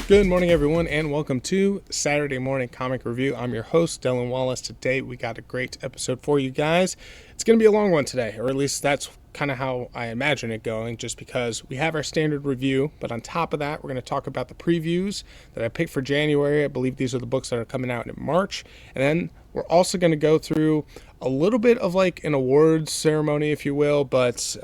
Good morning, everyone, and welcome to Saturday Morning Comic Review. I'm your host, Dylan Wallace. Today, we got a great episode for you guys. It's going to be a long one today, or at least that's kind of how I imagine it going, just because we have our standard review, but on top of that, we're going to talk about the previews that I picked for January. I believe these are the books that are coming out in March, and then we're also going to go through a little bit of like an awards ceremony, if you will, but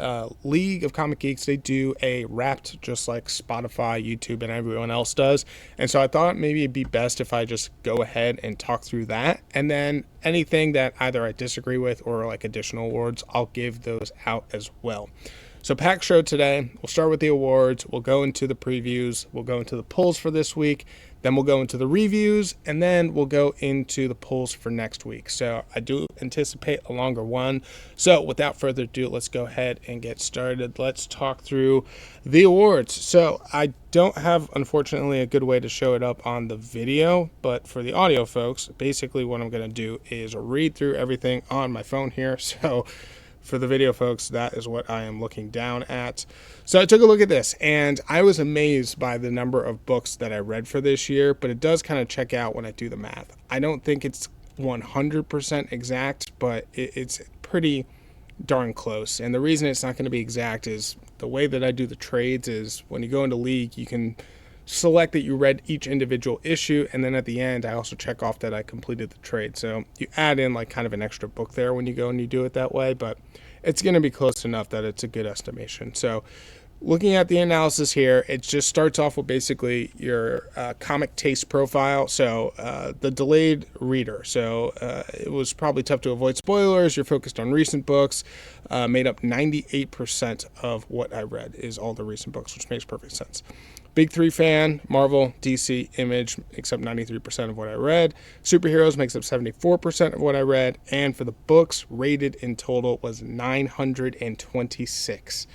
League of Comic Geeks, they do a Wrapped just like Spotify, YouTube, and everyone else does. And so I thought maybe it'd be best if I just go ahead and talk through that. And then anything that either I disagree with or like additional awards, I'll give those out as well. So packed show today. We'll start with the awards. We'll go into the previews. We'll go into the polls for this week. Then we'll go into the reviews, and then we'll go into the polls for next week. So I do anticipate a longer one. So without further ado, let's go ahead and get started. Let's talk through the awards. So I don't have, unfortunately, a good way to show it up on the video, but for the audio folks, basically what I'm going to do is read through everything on my phone here. So for the video folks, that is what I am looking down at. So I took a look at this, and I was amazed by the number of books that I read for this year, but it does kind of check out when I do the math. I don't think it's 100% exact, but it's pretty darn close. And the reason it's not going to be exact is the way that I do the trades is when you go into League, you can select that you read each individual issue, and then at the end I also check off that I completed the trade. So you add in like kind of an extra book there when you go and you do it that way, but it's going to be close enough that it's a good estimation. So looking at the analysis here, it just starts off with basically your comic taste profile. So the delayed reader. So it was probably tough to avoid spoilers. You're focused on recent books. Made up 98% of what I read is all the recent books, which makes perfect sense. Big three fan, Marvel, DC, Image, makes up 93% of what I read. Superheroes makes up 74% of what I read. And for the books, rated in total was 926.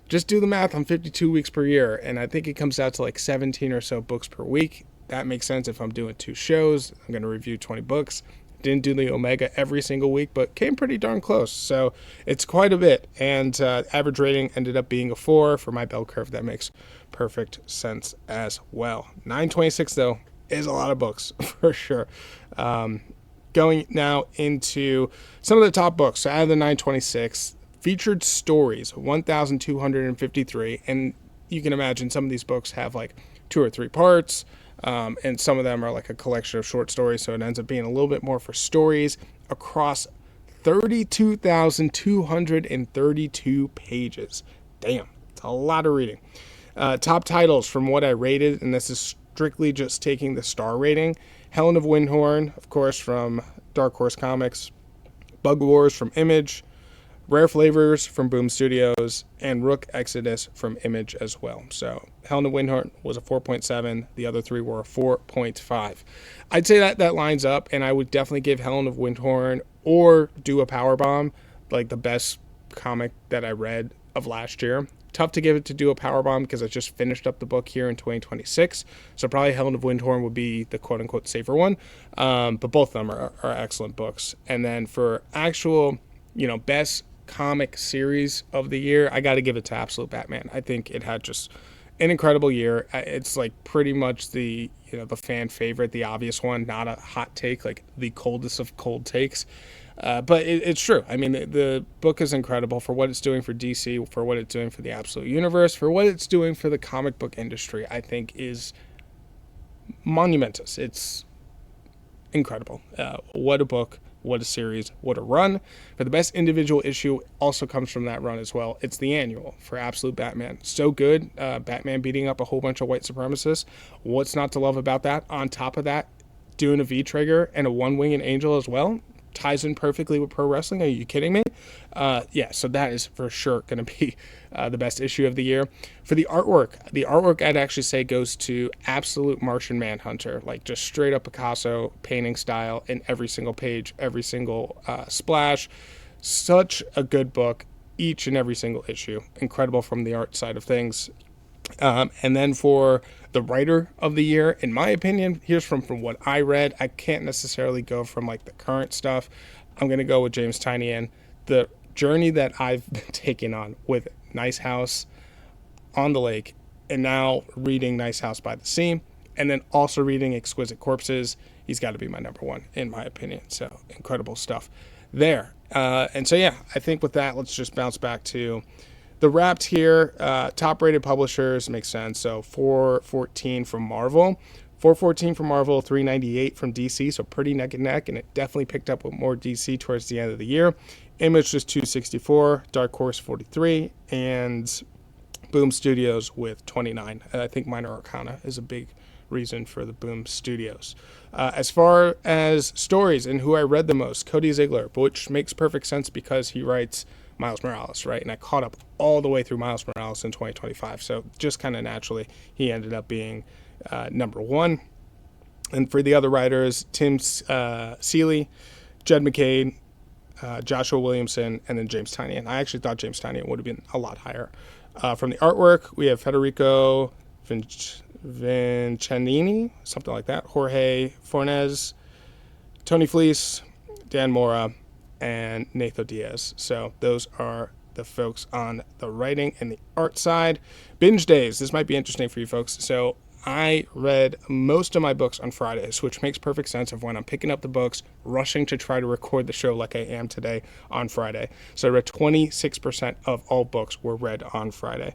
Just do the math on 52 weeks per year, and I think it comes out to like 17 or so books per week. That makes sense if I'm doing 2 shows. I'm going to review 20 books. Didn't do the Omega every single week, but came pretty darn close. So it's quite a bit. And average rating ended up being a 4 for my bell curve. That makes perfect sense as well. 926, though, is a lot of books for sure. Going now into some of the top books. So out of the 926, featured stories, 1,253. And you can imagine some of these books have like 2 or 3 parts. And some of them are like a collection of short stories, so it ends up being a little bit more for stories across 32,232 pages. Damn, it's a lot of reading. Top titles from what I rated, and this is strictly just taking the star rating. Helen of Windhorn, of course, from Dark Horse Comics. Bug Wars from Image. Rare Flavors from Boom Studios, and Rook Exodus from Image as well. So Helen of Windhorn was a 4.7. The other 3 were a 4.5. I'd say that lines up, and I would definitely give Helen of Windhorn or Do a Powerbomb like the best comic that I read of last year. Tough to give it to Do a Powerbomb because I just finished up the book here in 2026. So probably Helen of Windhorn would be the quote-unquote safer one. But both of them are excellent books. And then for actual, best comic series of the year, I got to give it to Absolute Batman. I think it had just an incredible year. It's like pretty much the the fan favorite, the obvious one, not a hot take, like the coldest of cold takes. But it's true. I mean, the book is incredible for what it's doing for DC, for what it's doing for the Absolute Universe, for what it's doing for the comic book industry. I think is monumentous. It's incredible. What a book. What a series, what a run. For the best individual issue also comes from that run as well. It's the annual for Absolute Batman. So good. Batman beating up a whole bunch of white supremacists. What's not to love about that? On top of that, doing a V-Trigger and a One-Winged Angel as well. ties in perfectly with pro wrestling. Are you kidding me? Yeah, so that is for sure going to be the best issue of the year. For the artwork I'd actually say goes to absolute Martian Manhunter, like just straight up Picasso painting style in every single page, every single splash. Such a good book, each and every single issue. Incredible from the art side of things. And then for the writer of the year, in my opinion, here's from what I read. I can't necessarily go from like the current stuff. I'm going to go with James Tynion. The journey that I've been taking on with Nice House on the Lake, and now reading Nice House by the Sea, and then also reading Exquisite Corpses, he's got to be my number one, in my opinion. So incredible stuff there. And so, yeah, I think with that, let's just bounce back to the Wrapped here. Top-rated publishers makes sense. So 414 from Marvel, 414 from Marvel, 398 from DC. So pretty neck and neck, and it definitely picked up with more DC towards the end of the year. Image was 264, Dark Horse 43, and Boom Studios with 29. I think Minor Arcana is a big reason for the Boom Studios. As far as stories and who I read the most, Cody Ziegler, which makes perfect sense because he writes Miles Morales, right? And I caught up all the way through Miles Morales in 2025. So just kind of naturally, he ended up being number one. And for the other writers, Tim Seeley, Jed McCade, Joshua Williamson, and then James Tynion. I actually thought James Tynion would have been a lot higher. From the artwork, we have Federico Vincenini, something like that, Jorge Fornes, Tony Fleece, Dan Mora, and Nathan Diaz. So those are the folks on the writing and the art side. Binge days. This might be interesting for you folks. So I read most of my books on Fridays, which makes perfect sense of when I'm picking up the books, rushing to try to record the show like I am today on Friday. So I read 26% of all books were read on Friday.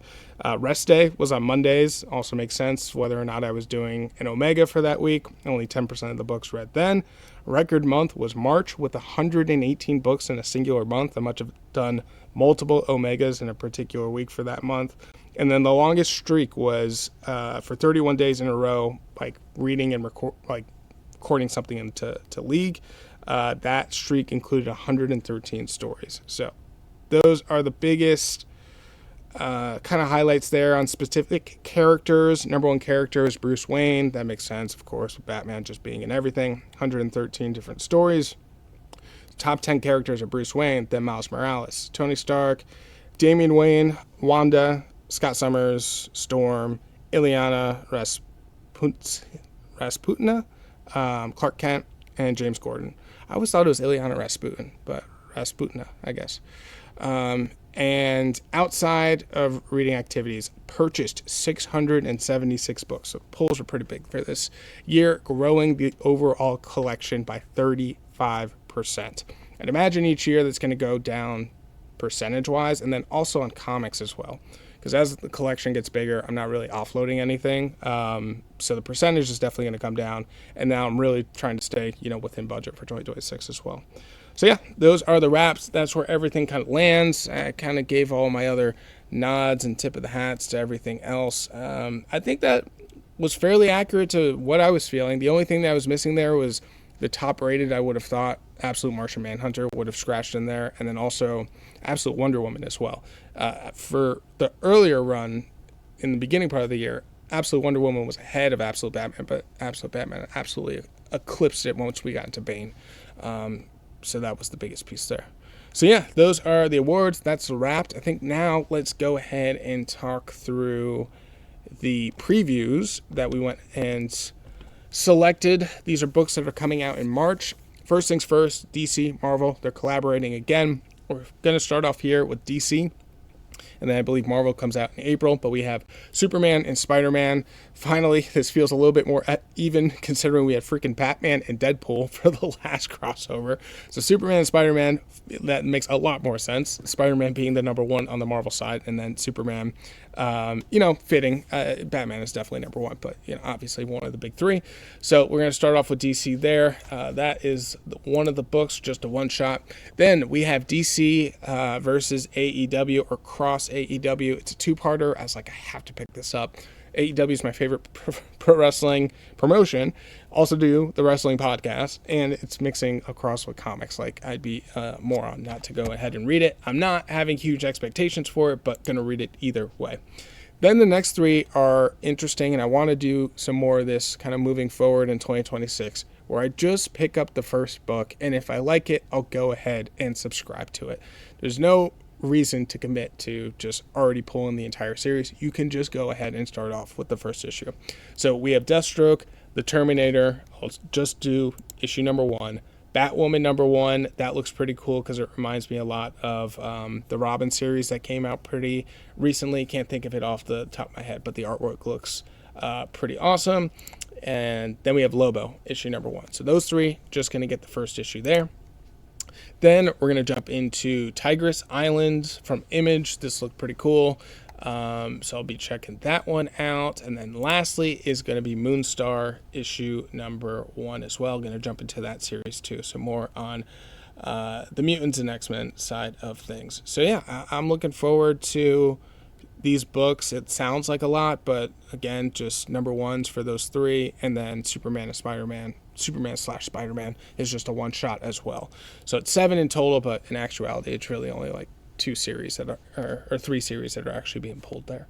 Rest day was on Mondays. Also makes sense whether or not I was doing an Omega for that week. Only 10% of the books read then. Record month was March with 118 books in a singular month. I must have done multiple Omegas in a particular week for that month. And then the longest streak was for 31 days in a row, like reading and recording something into League. That streak included 113 stories. So those are the biggest kind of highlights there on specific characters. Number one character is Bruce Wayne. That makes sense, of course, with Batman just being in everything. 113 different stories. Top 10 characters are Bruce Wayne, then Miles Morales, Tony Stark, Damian Wayne, Wanda, Scott Summers, Storm, Ileana Rasputina, Clark Kent, and James Gordon. I always thought it was Ileana Rasputin, but Rasputina, I guess. And outside of reading activities, purchased 676 books. So pulls were pretty big for this year, growing the overall collection by 35%. And imagine each year that's going to go down percentage-wise, and then also on comics as well. Because as the collection gets bigger, I'm not really offloading anything. So the percentage is definitely going to come down. And now I'm really trying to stay, within budget for 2026 as well. So yeah, those are the wraps. That's where everything kind of lands. I kind of gave all my other nods and tip of the hats to everything else. I think that was fairly accurate to what I was feeling. The only thing that I was missing there was the top rated. I would have thought Absolute Martian Manhunter would have scratched in there, and then also Absolute Wonder Woman as well. For the earlier run, in the beginning part of the year, Absolute Wonder Woman was ahead of Absolute Batman, but Absolute Batman absolutely eclipsed it once we got into Bane. So that was the biggest piece there. So yeah, those are the awards. That's wrapped. I think now let's go ahead and talk through the previews that we went and selected. These are books that are coming out in March. First things first, DC, Marvel, they're collaborating again. We're going to start off here with DC, and then I believe Marvel comes out in April, but we have Superman and Spider-Man. Finally, this feels a little bit more even, considering we had freaking Batman and Deadpool for the last crossover. So Superman and Spider-Man, that makes a lot more sense. Spider-Man being the number one on the Marvel side, and then Superman, fitting. Batman is definitely number one, but, obviously one of the big three. So we're going to start off with DC there. That is one of the books, just a one-shot. Then we have DC versus AEW or Cross AEW. It's a two-parter. I was like, I have to pick this up. AEW is my favorite pro wrestling promotion. Also do the wrestling podcast, and it's mixing across with comics. Like, I'd be a moron not to go ahead and read it. I'm not having huge expectations for it, but going to read it either way. Then the next three are interesting, and I want to do some more of this kind of moving forward in 2026, where I just pick up the first book, and if I like it, I'll go ahead and subscribe to it. There's no reason to commit to just already pulling the entire series. You can just go ahead and start off with the first issue. So we have Deathstroke, the Terminator. I'll just do issue number 1. Batwoman number 1, that looks pretty cool because it reminds me a lot of the Robin series that came out pretty recently. Can't think of it off the top of my head, but the artwork looks pretty awesome. And then we have Lobo, issue number 1. So those three, just going to get the first issue there. Then we're going to jump into Tigress Island from Image. This looked pretty cool. So I'll be checking that one out. And then lastly is going to be Moonstar issue number 1 as well. Going to jump into that series too. So more on the Mutants and X-Men side of things. So yeah, I'm looking forward to these books. It sounds like a lot, but again, just number 1s for those 3. And then Superman / Spider-Man is just a one shot as well. So it's 7 in total, but in actuality, it's really only like 2 series that are, or 3 series that are actually being pulled there.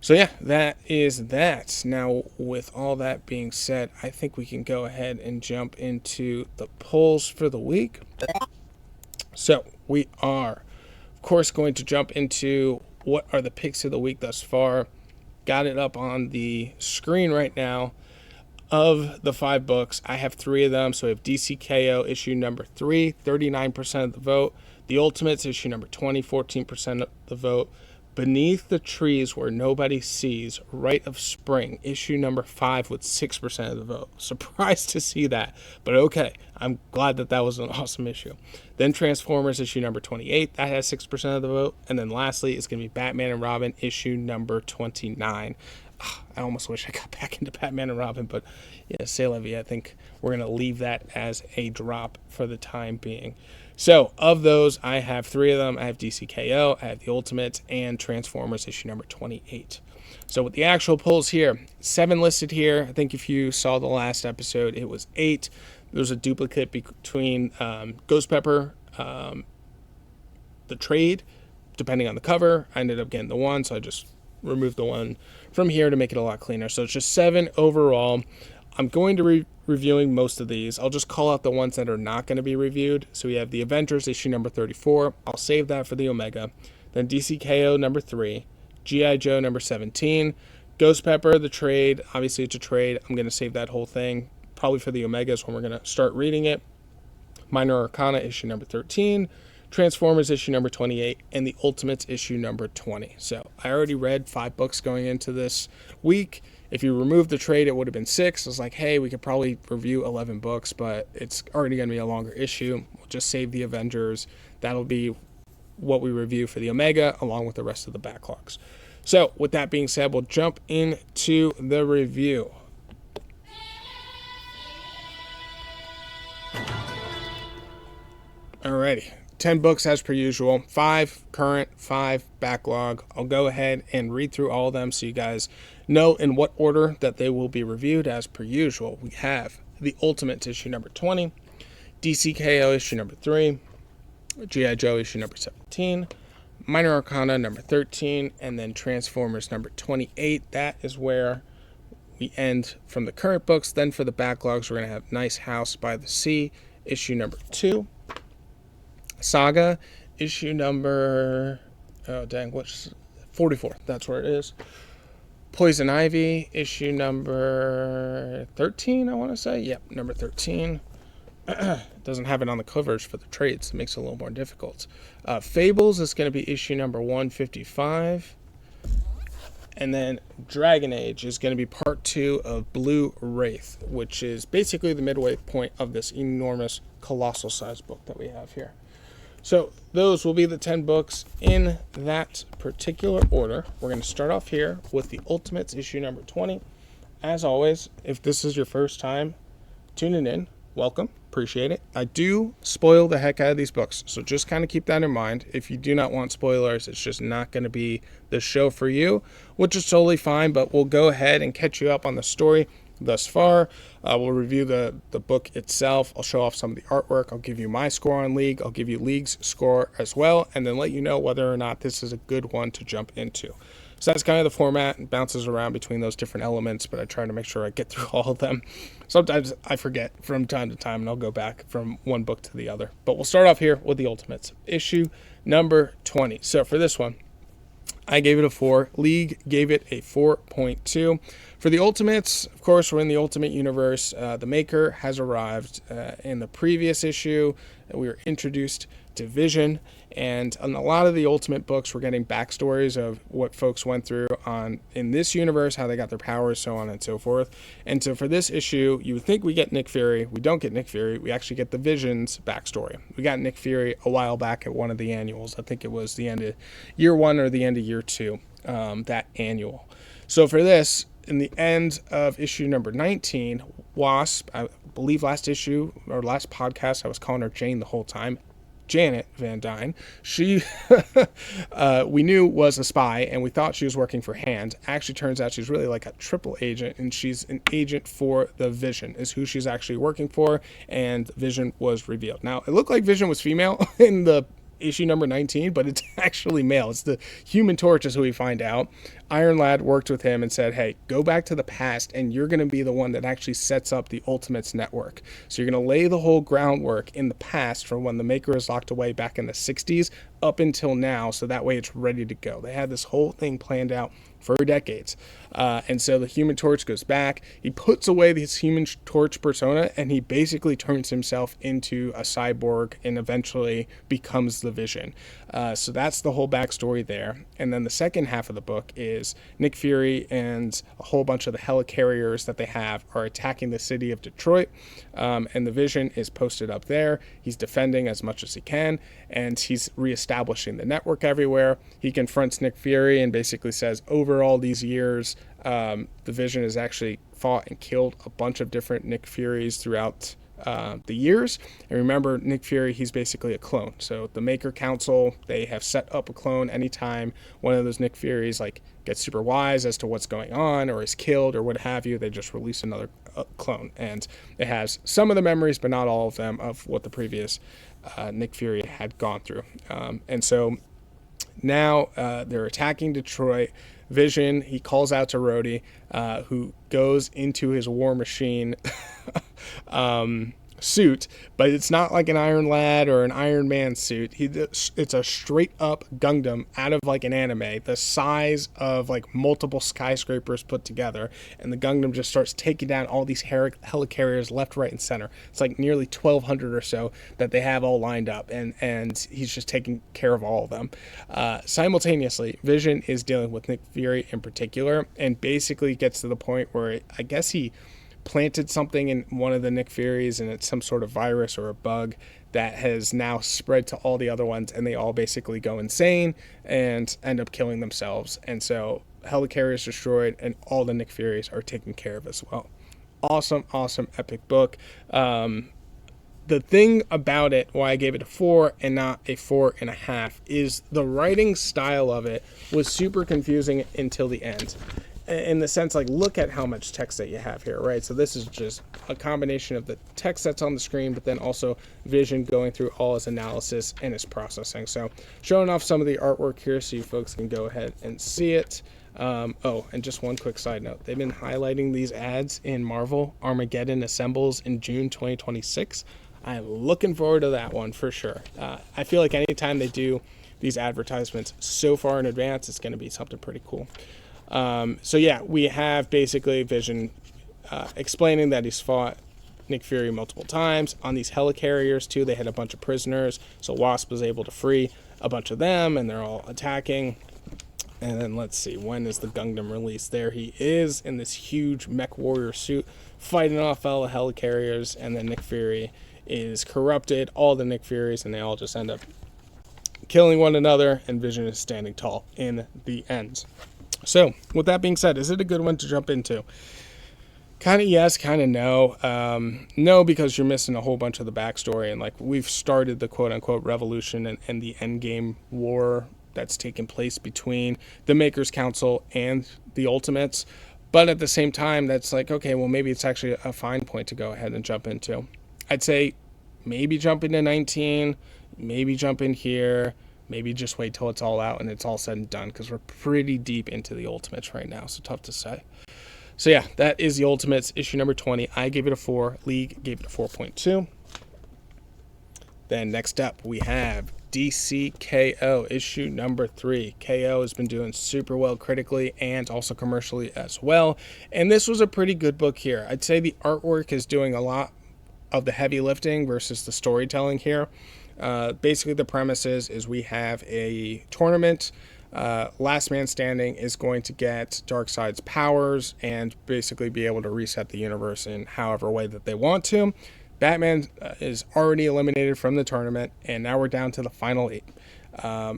So yeah, that is that. Now, with all that being said, I think we can go ahead and jump into the polls for the week. So we are, of course, going to jump into what are the picks of the week thus far. Got it up on the screen right now. Of the 5 books, I have 3 of them. So we have DCKO issue number 3, 39% of the vote. The Ultimates issue number 20, 14% of the vote. Beneath the Trees Where Nobody Sees, Rite of Spring, issue number 5 with 6% of the vote. Surprised to see that, but okay. I'm glad that was an awesome issue. Then Transformers issue number 28, that has 6% of the vote. And then lastly, it's going to be Batman and Robin issue number 29. I almost wish I got back into Batman and Robin, but yeah, c'est la vie. I think we're going to leave that as a drop for the time being. So, of those, I have 3 of them. I have DCKO, I have the Ultimates, and Transformers issue number 28. So, with the actual polls here, 7 listed here. I think if you saw the last episode, it was 8. There was a duplicate between Ghost Pepper, the trade, depending on the cover. I ended up getting the 1, so I just removed the 1 from here to make it a lot cleaner. So it's just 7 overall. I'm going to be reviewing most of these. I'll just call out the ones that are not going to be reviewed. So we have the Avengers issue number 34. I'll save that for the Omega. Then DCKO number 3, G.I. Joe number 17, Ghost Pepper, the trade. Obviously it's a trade. I'm going to save that whole thing probably for the Omegas when we're going to start reading it. Minor Arcana issue number 13, Transformers issue number 28, and the Ultimates issue number 20. So I already read 5 books going into this week. If you remove the trade, it would have been 6. I was like, hey, we could probably review 11 books, but it's already going to be a longer issue. We'll just save the Avengers. That'll be what we review for the Omega, along with the rest of the backlogs. So with that being said, we'll jump into the review. Alrighty. 10 books as per usual, 5 current, 5 backlog. I'll go ahead and read through all of them so you guys know in what order that they will be reviewed as per usual. We have the Ultimate issue number 20, DCKO issue number 3, G.I. Joe issue number 17, Minor Arcana number 13, and then Transformers number 28. That is where we end from the current books. Then for the backlogs, we're going to have Nice House by the Sea issue number 2, Saga issue number 44, that's where it is. Poison Ivy issue number 13, I want to say. Yep, number 13. Doesn't have it on the covers for the trades. It makes it a little more difficult. Fables is going to be issue number 155. And then Dragon Age is going to be part 2 of Blue Wraith, which is basically the midway point of this enormous, colossal size book that we have here. So those will be the 10 books in that particular order. We're going to start off here with the Ultimates issue number 20. As always, if this is your first time tuning in, welcome. Appreciate it. I do spoil the heck out of these books, so just kind of keep that in mind. If you do not want spoilers, it's just not going to be the show for you, which is totally fine, but we'll go ahead and catch you up on the story thus far. We'll review the book itself. I'll show off some of the artwork. I'll give you my score on League. I'll give you League's score as well, and then let you know whether or not this is a good one to jump into. So that's kind of the format. It bounces around between those different elements, but I try to make sure I get through all of them. Sometimes I forget from time to time, and I'll go back from one book to the other. But we'll start off here with the Ultimates, issue number 20. So for this one, I gave it a 4. League gave it a 4.2. For the Ultimates, of course, we're in the Ultimate Universe. The Maker has arrived. In the previous issue, we were introduced to Vision, and in a lot of the Ultimate books, we're getting backstories of what folks went through in this universe, how they got their powers, so on and so forth. And so for this issue, you would think we get Nick Fury. We don't get Nick Fury. We actually get the Vision's backstory. We got Nick Fury a while back at one of the annuals. I think it was the end of year 1 or the end of year 2, that annual. So for this, in the end of issue number 19, Wasp, I believe last issue or last podcast, I was calling her Jane the whole time. Janet Van Dyne, she we knew was a spy, and we thought she was working for Hand. Actually turns out she's really like a triple agent, and she's an agent for the Vision is who she's actually working for, and Vision was revealed. Now, it looked like Vision was female in the issue number 19, but it's actually male. It's the Human Torch is who we find out. Iron Lad worked with him and said, hey, go back to the past, and you're going to be the one that actually sets up the Ultimates network. So you're going to lay the whole groundwork in the past from when the Maker is locked away back in the 60s up until now, so that way it's ready to go. They had this whole thing planned out for decades. And so the Human Torch goes back. He puts away this Human Torch persona, and he basically turns himself into a cyborg and eventually becomes the Vision. So that's the whole backstory there. And then the second half of the book is Nick Fury and a whole bunch of the helicarriers that they have are attacking the city of Detroit. And the Vision is posted up there. He's defending as much as he can, and he's reestablishing the network everywhere. He confronts Nick Fury and basically says, over all these years, the Vision has actually fought and killed a bunch of different Nick Furies throughout the years. And remember, Nick Fury, he's basically a clone. So the Maker Council, they have set up a clone anytime one of those Nick Furies like gets super wise as to what's going on or is killed or what have you, they just release another clone. And it has some of the memories, but not all of them, of what the previous Nick Fury had gone through. And so now they're attacking Detroit. Vision, he calls out to Rhodey, who goes into his War Machine suit, but it's not like an Iron Lad or an Iron Man suit. It's a straight up Gundam out of like an anime, the size of like multiple skyscrapers put together, and the Gundam just starts taking down all these helicarriers left, right, and center. It's like nearly 1,200 or so that they have all lined up, and he's just taking care of all of them. Simultaneously, Vision is dealing with Nick Fury in particular, and basically gets to the point where I guess he planted something in one of the Nick Furies, and it's some sort of virus or a bug that has now spread to all the other ones, and they all basically go insane and end up killing themselves. And so helicarrier is destroyed, and all the Nick Furies are taken care of as well. Awesome epic book. The thing about it, why I gave it a 4 and not a 4.5, is the writing style of it was super confusing until the end. In the sense, like, look at how much text that you have here, right? So this is just a combination of the text that's on the screen, but then also Vision going through all his analysis and his processing. So showing off some of the artwork here so you folks can go ahead and see it. Oh, and just one quick side note. They've been highlighting these ads in Marvel Armageddon Assembles in June 2026. I'm looking forward to that one for sure. I feel like anytime they do these advertisements so far in advance, it's going to be something pretty cool. So yeah, we have basically Vision explaining that he's fought Nick Fury multiple times on these helicarriers too. They had a bunch of prisoners, so Wasp was able to free a bunch of them, and they're all attacking. And then let's see, when is the Gundam released? There he is in this huge mech warrior suit fighting off all the helicarriers, and then Nick Fury is corrupted, all the Nick Furies, and they all just end up killing one another, and Vision is standing tall in the end. So, with that being said, is it a good one to jump into? Kind of yes, kind of no. No, because you're missing a whole bunch of the backstory, and like we've started the quote-unquote revolution and the endgame war that's taken place between the Makers Council and the Ultimates. But at the same time, that's like, okay, well, maybe it's actually a fine point to go ahead and jump into. I'd say maybe jump into 19, maybe jump in here, maybe just wait till it's all out and it's all said and done, because we're pretty deep into the Ultimates right now, so tough to say. So yeah, that is the Ultimates, issue number 20. I gave it a 4. League gave it a 4.2. Then next up, we have DC KO, issue number 3. KO has been doing super well critically and also commercially as well. And this was a pretty good book here. I'd say the artwork is doing a lot of the heavy lifting versus the storytelling here. Basically, the premise is we have a tournament. Last man standing is going to get Darkseid's powers and basically be able to reset the universe in however way that they want to. Batman is already eliminated from the tournament, and now we're down to the final 8.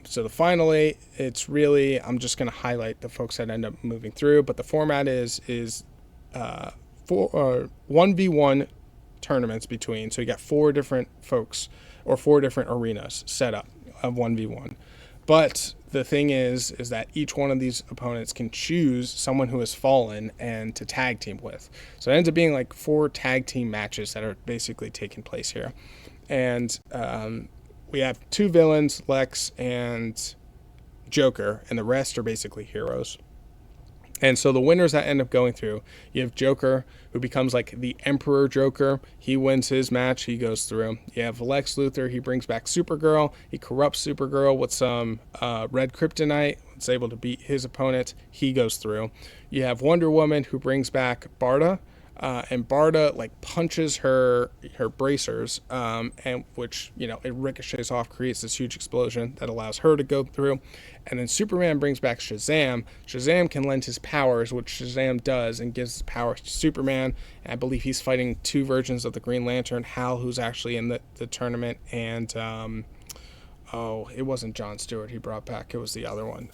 So the final 8, it's really, I'm just going to highlight the folks that end up moving through, but the format is 1v1 tournaments between. So you got 4 different folks or 4 different arenas set up of 1v1. But the thing is that each one of these opponents can choose someone who has fallen and to tag team with. So it ends up being like 4 tag team matches that are basically taking place here. And we have 2 villains, Lex and Joker, and the rest are basically heroes. And so the winners that end up going through, you have Joker, who becomes like the Emperor Joker. He wins his match. He goes through. You have Lex Luthor. He brings back Supergirl. He corrupts Supergirl with some red kryptonite. It's able to beat his opponent. He goes through. You have Wonder Woman, who brings back Barda. And Barda like punches her bracers, and which, you know, it ricochets off, creates this huge explosion that allows her to go through. And then Superman brings back Shazam. Shazam can lend his powers, which Shazam does, and gives his powers to Superman. And I believe he's fighting 2 versions of the Green Lantern, Hal, who's actually in the tournament, and it wasn't Jon Stewart he brought back, it was the other one,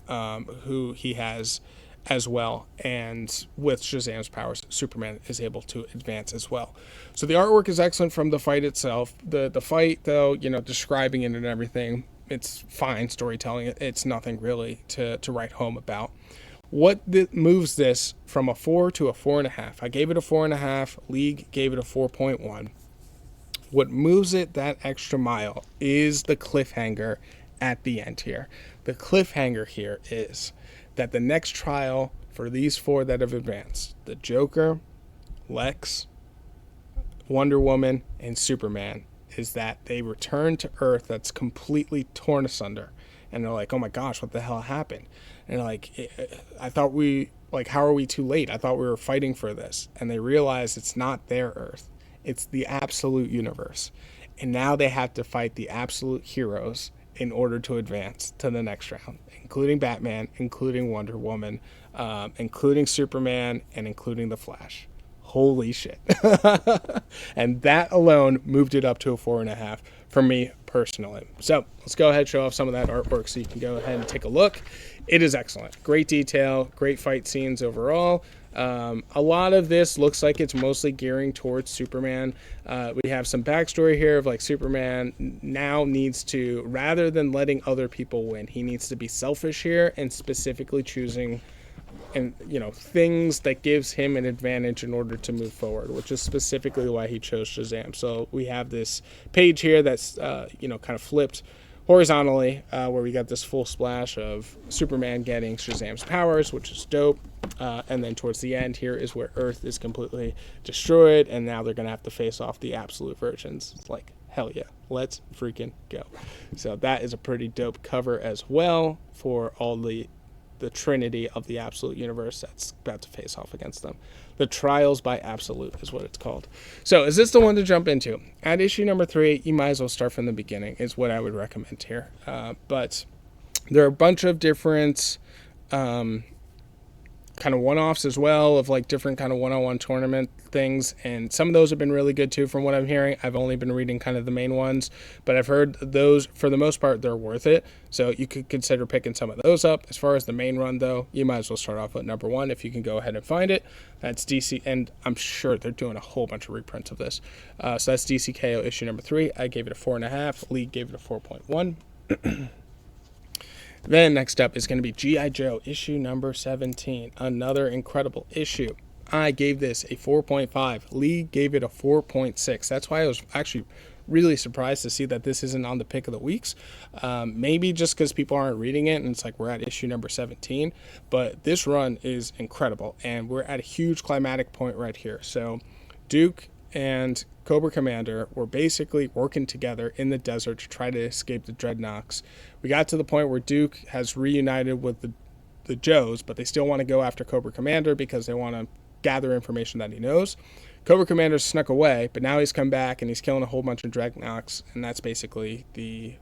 who he has as well. And with Shazam's powers, Superman is able to advance as well. So the artwork is excellent from the fight itself. The fight, though, you know, describing it and everything, it's fine storytelling. It's nothing really to write home about. What moves this from a 4 to a 4.5? I gave it a 4.5. League gave it a 4.1. What moves it that extra mile is the cliffhanger at the end here. The cliffhanger here is that the next trial for these 4 that have advanced, the Joker, Lex, Wonder Woman, and Superman, is that they return to Earth that's completely torn asunder. And they're like, oh my gosh, what the hell happened? And they're like, I thought how are we too late? I thought we were fighting for this. And they realize it's not their Earth. It's the absolute universe. And now they have to fight the absolute heroes in order to advance to the next round, including Batman, including Wonder Woman, including Superman, and including the Flash. Holy shit. And that alone moved it up to a 4.5 for me personally. So let's go ahead and show off some of that artwork so you can go ahead and take a look. It is excellent. Great detail, great fight scenes overall. A lot of this looks like it's mostly gearing towards Superman. We have some backstory here of like Superman now needs to, rather than letting other people win, he needs to be selfish here and specifically choosing and, you know, things that gives him an advantage in order to move forward, which is specifically why he chose Shazam. So we have this page here that's, you know, kind of flipped horizontally, where we got this full splash of Superman getting Shazam's powers, which is dope. And then towards the end here is where Earth is completely destroyed, and now they're going to have to face off the absolute versions. It's like, hell yeah, let's freaking go. So that is a pretty dope cover as well for all the trinity of the absolute universe that's about to face off against them. The Trials by Absolute is what it's called. So is this the one to jump into? At issue number 3, you might as well start from the beginning is what I would recommend here. But there are a bunch of different kind kind of one-offs as well of like different kind of one-on-one tournament things, and some of those have been really good too from what I'm hearing. I've only been reading kind of the main ones, but I've heard those for the most part they're worth it, so you could consider picking some of those up. As far as the main run though, you might as well start off with number 1 if you can go ahead and find it. That's DC, and I'm sure they're doing a whole bunch of reprints of this, so that's DCKO issue number 3. I gave it a 4.5. League gave it a 4.1. Then next up is going to be G.I. Joe issue number 17, another incredible issue. I gave this a 4.5. Lee gave it a 4.6. That's why I was actually really surprised to see that this isn't on the pick of the weeks. Maybe just because people aren't reading it and it's like we're at issue number 17. But this run is incredible, and we're at a huge climatic point right here. So Duke and Cobra Commander were basically working together in the desert to try to escape the Dreadnoks. We got to the point where Duke has reunited with the Joes, but they still want to go after Cobra Commander because they want to gather information that he knows. Cobra Commander snuck away, but now he's come back and he's killing a whole bunch of Dreadnoks, and that's basically the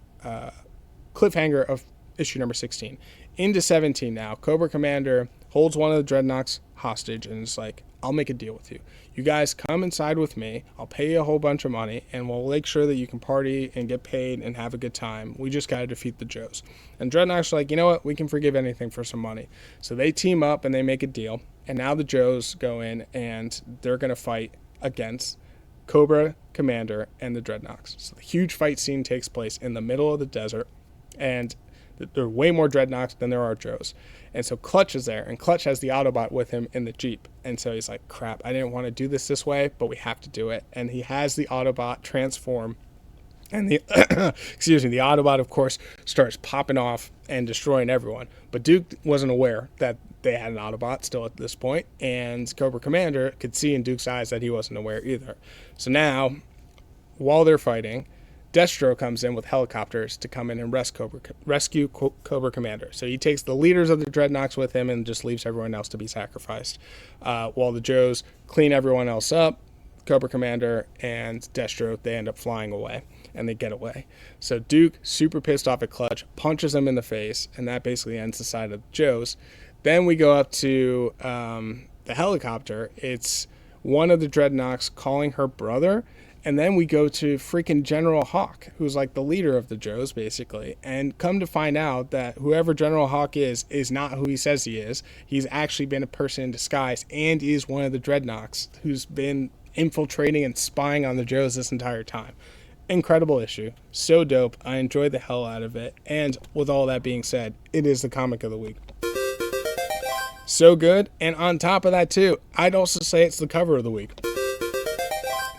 cliffhanger of issue number 16. Into 17 now, Cobra Commander holds one of the Dreadnoks hostage and is like, I'll make a deal with you. You guys come inside with me. I'll pay you a whole bunch of money, and we'll make sure that you can party and get paid and have a good time. We just got to defeat the Joes. And Dreadnoks are like, you know what? We can forgive anything for some money. So they team up and they make a deal. And now the Joes go in and they're going to fight against Cobra Commander and the Dreadnoks. So the huge fight scene takes place in the middle of the desert, and there are way more Dreadnoks than there are Joes. And so Clutch is there, and Clutch has the Autobot with him in the Jeep. And so he's like, crap, I didn't want to do this way, but we have to do it. And he has the Autobot transform. And the the Autobot, of course, starts popping off and destroying everyone. But Duke wasn't aware that they had an Autobot still at this point, and Cobra Commander could see in Duke's eyes that he wasn't aware either. So now, while they're fighting, Destro comes in with helicopters to come in and rescue Cobra Commander. So he takes the leaders of the Dreadnoks with him and just leaves everyone else to be sacrificed. While the Joes clean everyone else up, Cobra Commander and Destro, they end up flying away, and they get away. So Duke, super pissed off at Clutch, punches him in the face, and that basically ends the side of the Joes. Then we go up to the helicopter. It's one of the Dreadnoks calling her brother. And then we go to freaking General Hawk, who's like the leader of the Joes, basically. And come to find out that whoever General Hawk is not who he says he is. He's actually been a person in disguise and is one of the Dreadnoks who's been infiltrating and spying on the Joes this entire time. Incredible issue. So dope. I enjoyed the hell out of it. And with all that being said, it is the comic of the week. So good. And on top of that, too, I'd also say it's the cover of the week.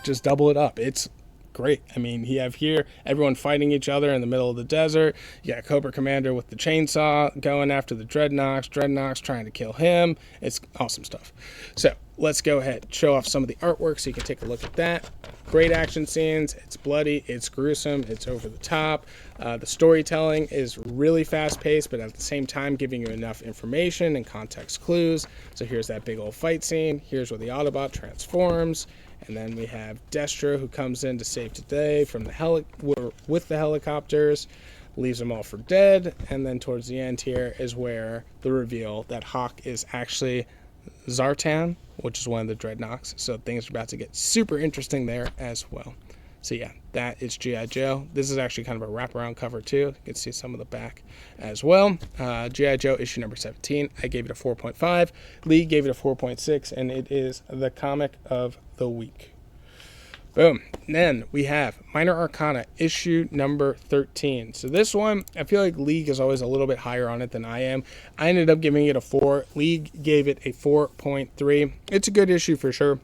Just double it up. It's great. I mean, you have here everyone fighting each other in the middle of the desert. You got Cobra Commander with the chainsaw going after the Dreadnoks trying to kill him. It's awesome stuff. So let's go ahead, show off some of the artwork so you can take a look at that. Great action scenes. It's bloody, it's gruesome, it's over the top. The storytelling is really fast paced, but at the same time giving you enough information and context clues. So here's that big old fight scene. Here's where the Autobot transforms. And then we have Destro, who comes in to save today from with the helicopters, leaves them all for dead. And then towards the end here is where the reveal that Hawk is actually Zartan, which is one of the Dreadnoks. So things are about to get super interesting there as well. So yeah, that is G.I. Joe. This is actually kind of a wraparound cover too. You can see some of the back as well. G.I. Joe issue number 17. I gave it a 4.5. Lee gave it a 4.6, and it is the comic of the week. Boom. Then we have Minor Arcana issue number 13. So this one, I feel like League is always a little bit higher on it than I am. I ended up giving it a 4. League gave it a 4.3. It's a good issue for sure,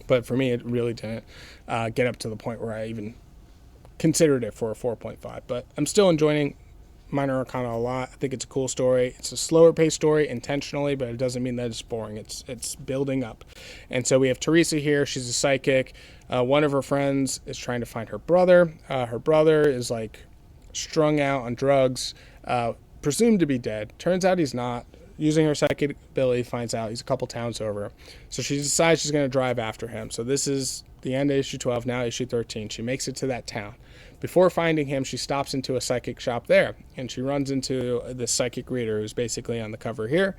but for me, it really didn't get up to the point where I even considered it for a 4.5. But I'm still enjoying Minor Arcana a lot. I think it's a cool story. It's a slower paced story intentionally, but it doesn't mean that it's boring. It's building up. And so we have Teresa here. She's a psychic. One of her friends is trying to find her brother. Her brother is like strung out on drugs, presumed to be dead. Turns out he's not. Using her psychic ability, finds out he's a couple towns over. So she decides she's going to drive after him. So this is the end of issue 12, now issue 13. She makes it to that town. Before finding him, she stops into a psychic shop there, and she runs into this psychic reader who's basically on the cover here,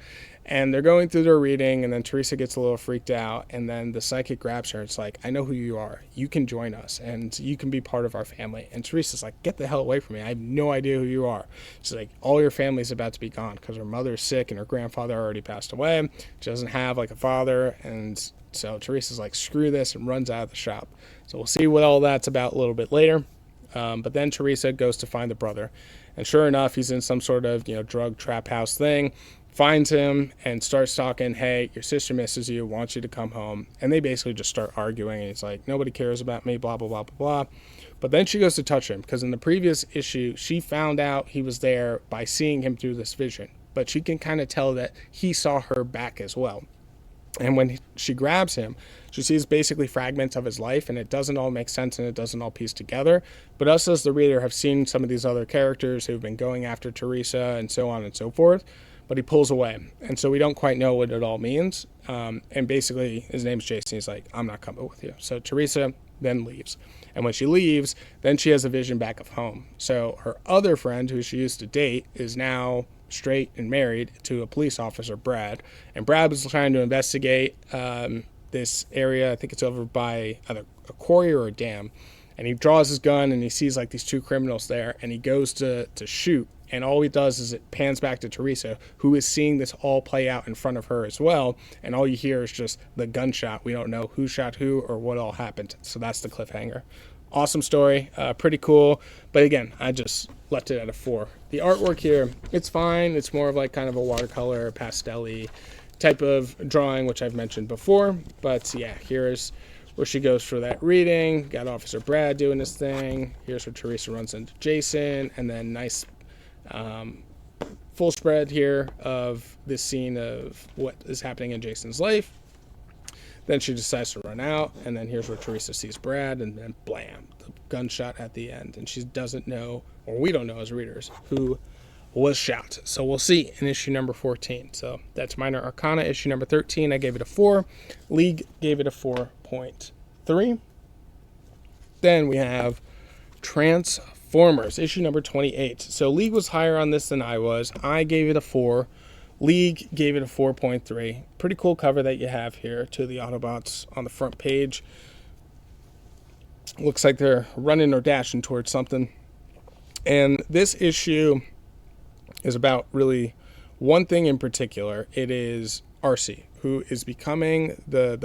and they're going through their reading, and then Teresa gets a little freaked out, and then the psychic grabs her. It's like, I know who you are. You can join us, and you can be part of our family. And Teresa's like, get the hell away from me. I have no idea who you are. She's like, all your family's about to be gone because her mother's sick, and her grandfather already passed away. She doesn't have, like, a father, and so Teresa's like, screw this, and runs out of the shop. So we'll see what all that's about a little bit later. But then Teresa goes to find the brother, and sure enough, he's in some sort of, drug trap house thing, finds him and starts talking, hey, your sister misses you, wants you to come home. And they basically just start arguing, and he's like, nobody cares about me, blah, blah, blah, blah, blah. But then she goes to touch him, because in the previous issue, she found out he was there by seeing him through this vision. But she can kind of tell that he saw her back as well. And when she grabs him, she sees basically fragments of his life, and it doesn't all make sense, and it doesn't all piece together. But us as the reader have seen some of these other characters who've been going after Teresa and so on and so forth, but he pulls away. And so we don't quite know what it all means. And basically, his name's Jason. He's like, I'm not coming with you. So Teresa then leaves. And when she leaves, then she has a vision back of home. So her other friend, who she used to date, is now straight and married to a police officer, Brad. And Brad was trying to investigate this area. I think it's over by either a quarry or a dam. And he draws his gun, and he sees like these two criminals there, and he goes to shoot. And all he does is it pans back to Teresa, who is seeing this all play out in front of her as well. And all you hear is just the gunshot. We don't know who shot who or what all happened. So that's the cliffhanger. Awesome story, pretty cool. But again, I just left it at a 4. The artwork here, it's fine. It's more of like kind of a watercolor, pastel-y type of drawing, which I've mentioned before. But yeah, here's where she goes for that reading. Got Officer Brad doing his thing. Here's where Teresa runs into Jason. And then nice full spread here of this scene of what is happening in Jason's life. Then she decides to run out, and then here's where Teresa sees Brad, and then blam, the gunshot at the end. And she doesn't know, or we don't know as readers, who was shot. So we'll see in issue number 14. So that's Minor Arcana, issue number 13. I gave it a 4. League gave it a 4.3. Then we have Transformers, issue number 28. So League was higher on this than I was. I gave it a 4. League gave it a 4.3. Pretty cool cover that you have here to the Autobots on the front page. Looks like they're running or dashing towards something. And this issue is about really one thing in particular. It is Arcee, who is becoming the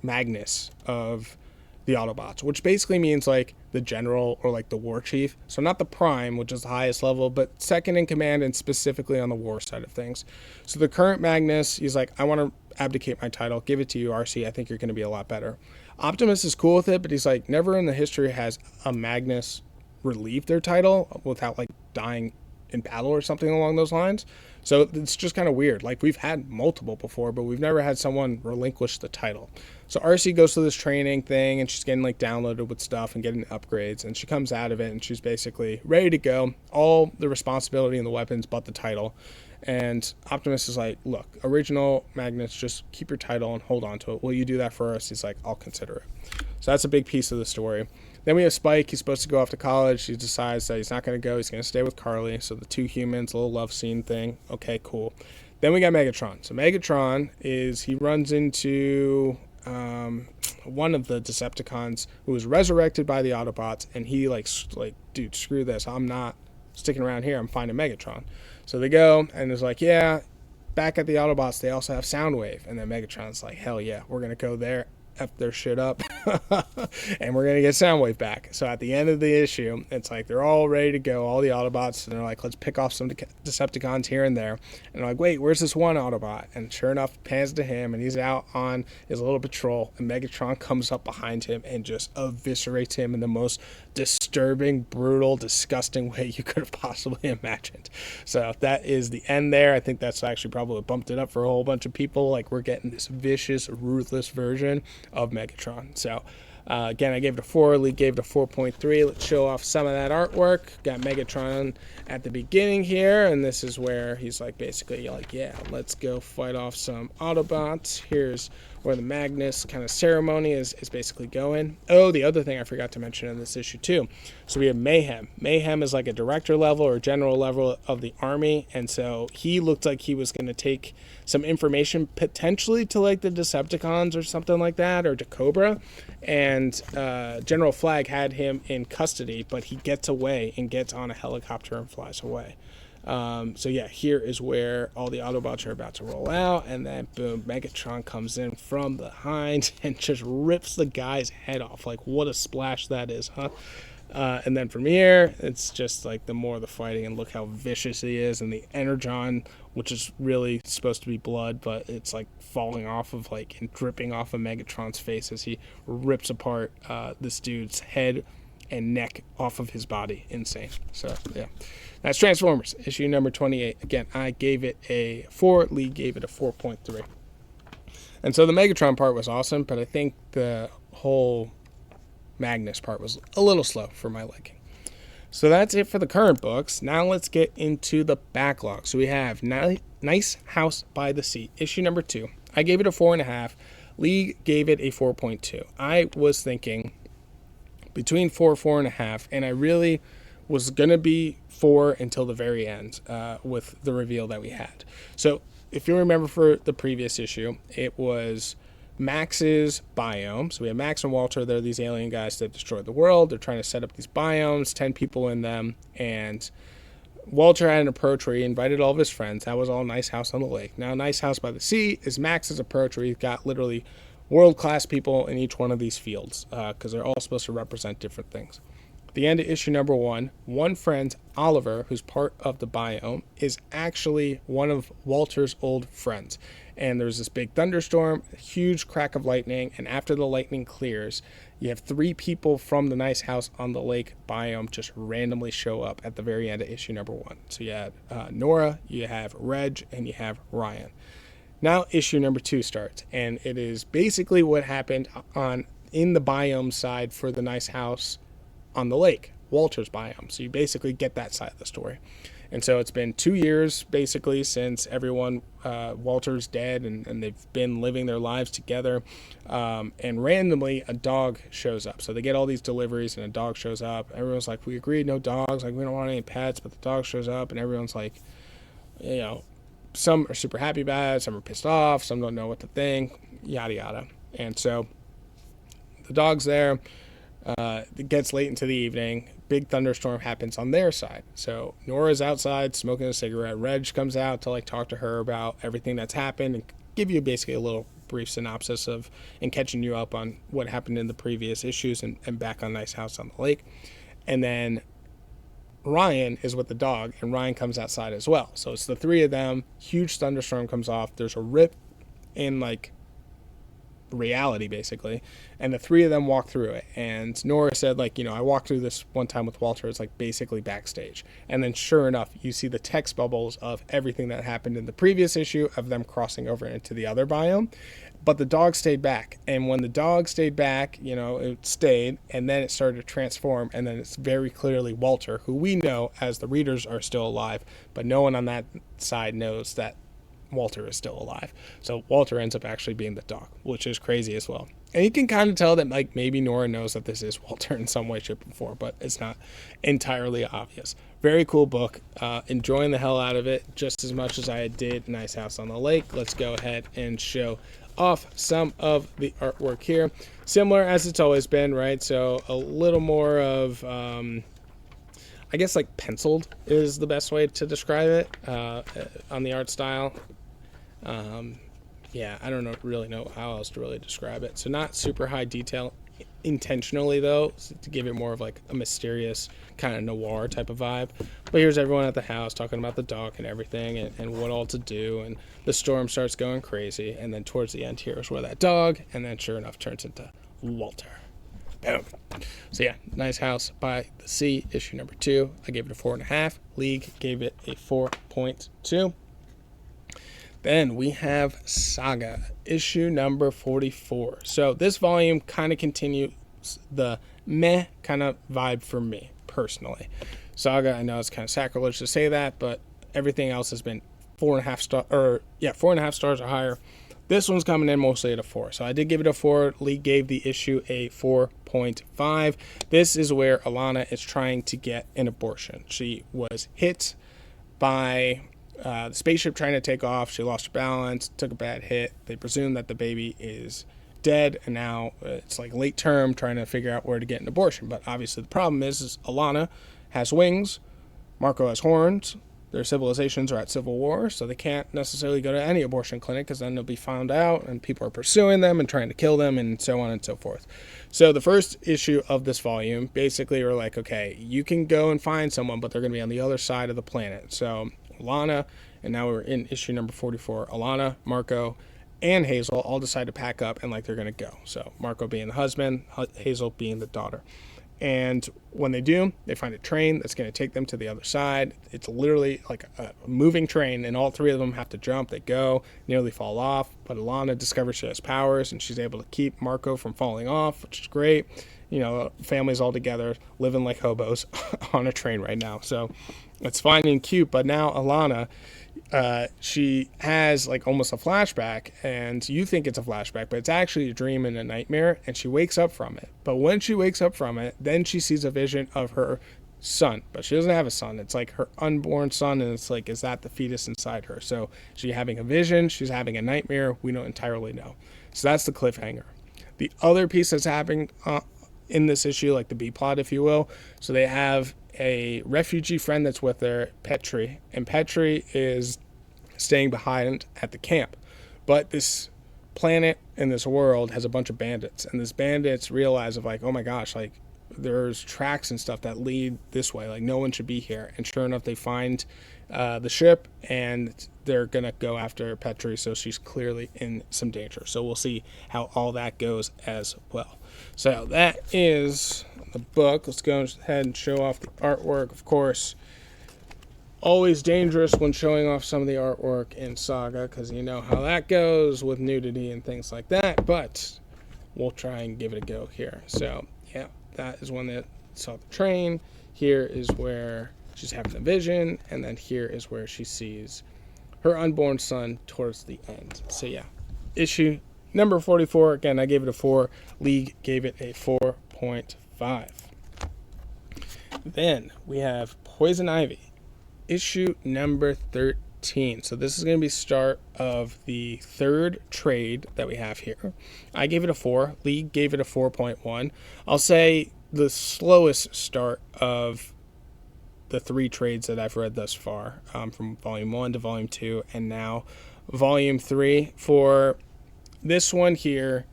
Magnus of the Autobots, which basically means like the general or like the war chief. So not the prime, which is the highest level, but second in command and specifically on the war side of things. So the current Magnus, he's like, I want to abdicate my title, give it to you, Arcee. I think you're going to be a lot better. Optimus is cool with it, but he's like, never in the history has a Magnus relieved their title without like dying in battle or something along those lines. So it's just kind of weird. Like, we've had multiple before, but we've never had someone relinquish the title. So Arcee goes to this training thing, and she's getting like downloaded with stuff and getting upgrades, and she comes out of it, and she's basically ready to go. All the responsibility and the weapons but the title. And Optimus is like, look, original Magnus, just keep your title and hold on to it. Will you do that for us? He's like, I'll consider it. So that's a big piece of the story. Then we have Spike. He's supposed to go off to college. He decides that he's not going to go. He's going to stay with Carly. So the two humans, a little love scene thing. Okay, cool. Then we got Megatron. So Megatron he runs into one of the Decepticons who was resurrected by the Autobots. And he like, dude, screw this. I'm not sticking around here. I'm finding Megatron. So they go, and it's like, yeah, back at the Autobots, they also have Soundwave. And then Megatron's like, hell yeah, we're going to go there, F their shit up, and we're going to get Soundwave back. So at the end of the issue, it's like they're all ready to go, all the Autobots, and they're like, let's pick off some Decepticons here and there. And they're like, wait, where's this one Autobot? And sure enough, pans to him, and he's out on his little patrol, and Megatron comes up behind him and just eviscerates him in the most disturbing, brutal, disgusting way you could have possibly imagined. So that is the end there. I think that's actually probably bumped it up for a whole bunch of people. Like, we're getting this vicious, ruthless version of Megatron. So again, I gave it a 4. League gave it a 4.3. Let's show off some of that artwork. Got Megatron at the beginning here, and this is where he's like, basically like, yeah, let's go fight off some Autobots. Here's where the Magnus kind of ceremony is basically going. Oh, the other thing I forgot to mention in this issue too. So we have Mayhem. Mayhem is like a director level or general level of the army. And so he looked like he was going to take some information potentially to like the Decepticons or something like that, or to Cobra. And General Flag had him in custody, but he gets away and gets on a helicopter and flies away. So yeah, here is where all the Autobots are about to roll out, and then boom, Megatron comes in from behind and just rips the guy's head off. Like, what a splash that is, huh? And then from here, it's just like the more of the fighting, and look how vicious he is, and the Energon, which is really supposed to be blood, but it's like falling off of like and dripping off of Megatron's face as he rips apart this dude's head and neck off of his body. Insane. So yeah, that's Transformers issue number 28. Again, I gave it a 4. Lee gave it a 4.3. And so the Megatron part was awesome, but I think the whole Magnus part was a little slow for my liking. So that's it for the current books. Now let's get into the backlog. So we have Nice House by the Sea, issue number 2. I gave it a 4.5. Lee gave it a 4.2. I was thinking between 4.5, and I really was going to be 4 until the very end with the reveal that we had. So if you remember for the previous issue, it was Max's biome. So we have Max and Walter. They're these alien guys that destroyed the world. They're trying to set up these biomes, 10 people in them, and Walter had an approach where he invited all of his friends. That was all Nice House on the Lake. Now, Nice House by the Sea is Max's approach where he's got literally world-class people in each one of these fields because they're all supposed to represent different things. At the end of issue number 1, one friend, Oliver, who's part of the biome, is actually one of Walter's old friends. And there's this big thunderstorm, a huge crack of lightning, and after the lightning clears, you have 3 people from the Nice House on the Lake biome just randomly show up at the very end of issue number 1. So you have Nora, you have Reg, and you have Ryan. Now issue number 2 starts, and it is basically what happened in the biome side for the Nice House on the lake, Walter's biome. So you basically get that side of the story. And so it's been 2 years basically since everyone, Walter's dead, and they've been living their lives together. And randomly a dog shows up. So they get all these deliveries and a dog shows up. Everyone's like, we agreed no dogs, like we don't want any pets, but the dog shows up and everyone's like, you know, some are super happy about it, some are pissed off, some don't know what to think, yada yada. And so the dog's there. It gets late into the evening. Big thunderstorm happens on their side. So Nora's outside smoking a cigarette. Reg comes out to like talk to her about everything that's happened and give you basically a little brief synopsis of and catching you up on what happened in the previous issues and back on Nice House on the Lake. And then Ryan is with the dog, and Ryan comes outside as well. So it's the 3 of them. Huge thunderstorm comes off. There's a rip in like reality basically, and the 3 of them walk through it. And Nora said, like, you know, I walked through this one time with Walter. It's like basically backstage. And then sure enough, you see the text bubbles of everything that happened in the previous issue of them crossing over into the other biome. But the dog stayed back, and when the dog stayed back, you know, it stayed, and then it started to transform, and then it's very clearly Walter, who we know as the readers are still alive, but no one on that side knows that Walter is still alive. So Walter ends up actually being the dog, which is crazy as well. And you can kind of tell that like maybe Nora knows that this is Walter in some way, shape, or form, but it's not entirely obvious. Very cool book. Enjoying the hell out of it just as much as I did Nice House on the Lake. Let's go ahead and show off some of the artwork here. Similar as it's always been, right? So a little more of I guess like penciled is the best way to describe it on the art style. Yeah, I don't really know how else to really describe it. So not super high detail intentionally though, to give it more of like a mysterious kind of noir type of vibe. But here's everyone at the house talking about the dog and everything, and what all to do, and the storm starts going crazy, and then towards the end here is where that dog, and then sure enough turns into Walter. Boom. So yeah, Nice House by the Sea, issue number 2. I gave it a 4.5. League gave it a 4.2. Then we have Saga, issue number 44. So this volume kind of continues the meh kind of vibe for me, personally. Saga, I know it's kind of sacrilege to say that, but everything else has been 4.5 stars or higher. This one's coming in mostly at a 4. So I did give it a 4. League gave the issue a 4.5. This is where Alana is trying to get an abortion. She was hit by the spaceship trying to take off. She lost her balance, took a bad hit. They presume that the baby is dead, and now it's like late term, trying to figure out where to get an abortion. But obviously the problem is Alana has wings, Marco has horns. Their civilizations are at civil war, so they can't necessarily go to any abortion clinic because then they'll be found out and people are pursuing them and trying to kill them and so on and so forth. So the first issue of this volume basically are like, okay, you can go and find someone, but they're going to be on the other side of the planet. So Alana, and now we're in issue number 44, Alana, Marco, and Hazel all decide to pack up and like they're going to go. So Marco being the husband, Hazel being the daughter. And when they do, they find a train that's going to take them to the other side. It's literally like a moving train, and all three of them have to jump. They go, nearly fall off, but Alana discovers she has powers, and she's able to keep Marco from falling off, which is great. You know, families all together, living like hobos on a train right now. So it's fine and cute, but now Alana, she has like almost a flashback, and you think it's a flashback, but it's actually a dream and a nightmare, and she wakes up from it. But when she wakes up from it, then she sees a vision of her son, but she doesn't have a son. It's like her unborn son, and it's like, is that the fetus inside her? So she's having a vision, she's having a nightmare, we don't entirely know. So that's the cliffhanger. The other piece that's happening in this issue, like the B plot, if you will, so they have a refugee friend that's with her, Petri, and Petri is staying behind at the camp. But this planet and this world has a bunch of bandits, and these bandits realize of like, oh my gosh, like there's tracks and stuff that lead this way, like no one should be here. And sure enough, they find the ship, and they're gonna go after Petri, so she's clearly in some danger. So we'll see how all that goes as well. So that is the book. Let's go ahead and show off the artwork. Of course, always dangerous when showing off some of the artwork in Saga, because you know how that goes with nudity and things like that, but we'll try and give it a go here. So yeah, that is when they saw the train. Here is where she's having the vision, and then here is where she sees her unborn son towards the end. So yeah, issue number 44. Again, I gave it a 4. League gave it a 4.5. Then we have Poison Ivy, issue number 13. So this is going to be start of the third trade that we have here. I gave it a 4. League gave it a 4.1. I'll say the slowest start of the 3 trades that I've read thus far, from volume 1 to volume 2 and now volume 3. For this one here,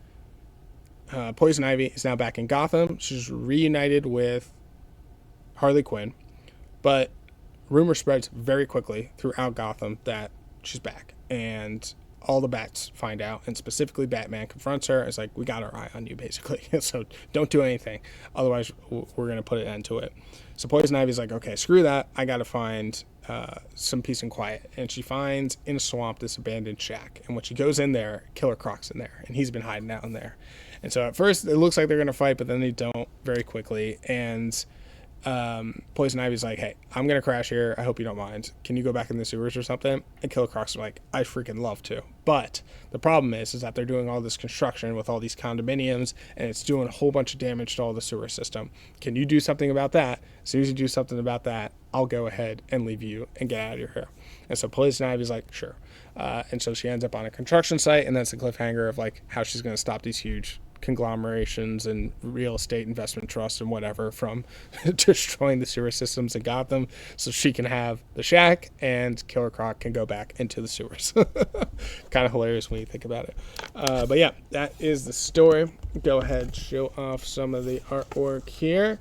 Poison Ivy is now back in Gotham. She's reunited with Harley Quinn, but rumor spreads very quickly throughout Gotham that she's back, and all the bats find out, and specifically Batman confronts her. It's like, we got our eye on you, basically. So don't do anything, otherwise we're going to put an end to it. So Poison Ivy's like, okay, screw that, I got to find some peace and quiet. And she finds in a swamp this abandoned shack, and when she goes in there, Killer Croc's in there, and he's been hiding out in there. And so at first it looks like they're going to fight, but then they don't very quickly. And Poison Ivy's like, hey, I'm gonna crash here, I hope you don't mind, can you go back in the sewers or something? And Killer Croc's like, I freaking love to. But the problem is that they're doing all this construction with all these condominiums, and it's doing a whole bunch of damage to all the sewer system. Can you do something about that? As soon as you do something about that, I'll go ahead and leave you and get out of your hair. And so Poison Ivy's like, sure. And so she ends up on a construction site, and that's the cliffhanger of like how she's going to stop these huge conglomerations and real estate investment trusts and whatever from destroying the sewer systems in Gotham, so she can have the shack and Killer Croc can go back into the sewers. Kind of hilarious when you think about it. But yeah, that is the story. Go ahead, show off some of the artwork here.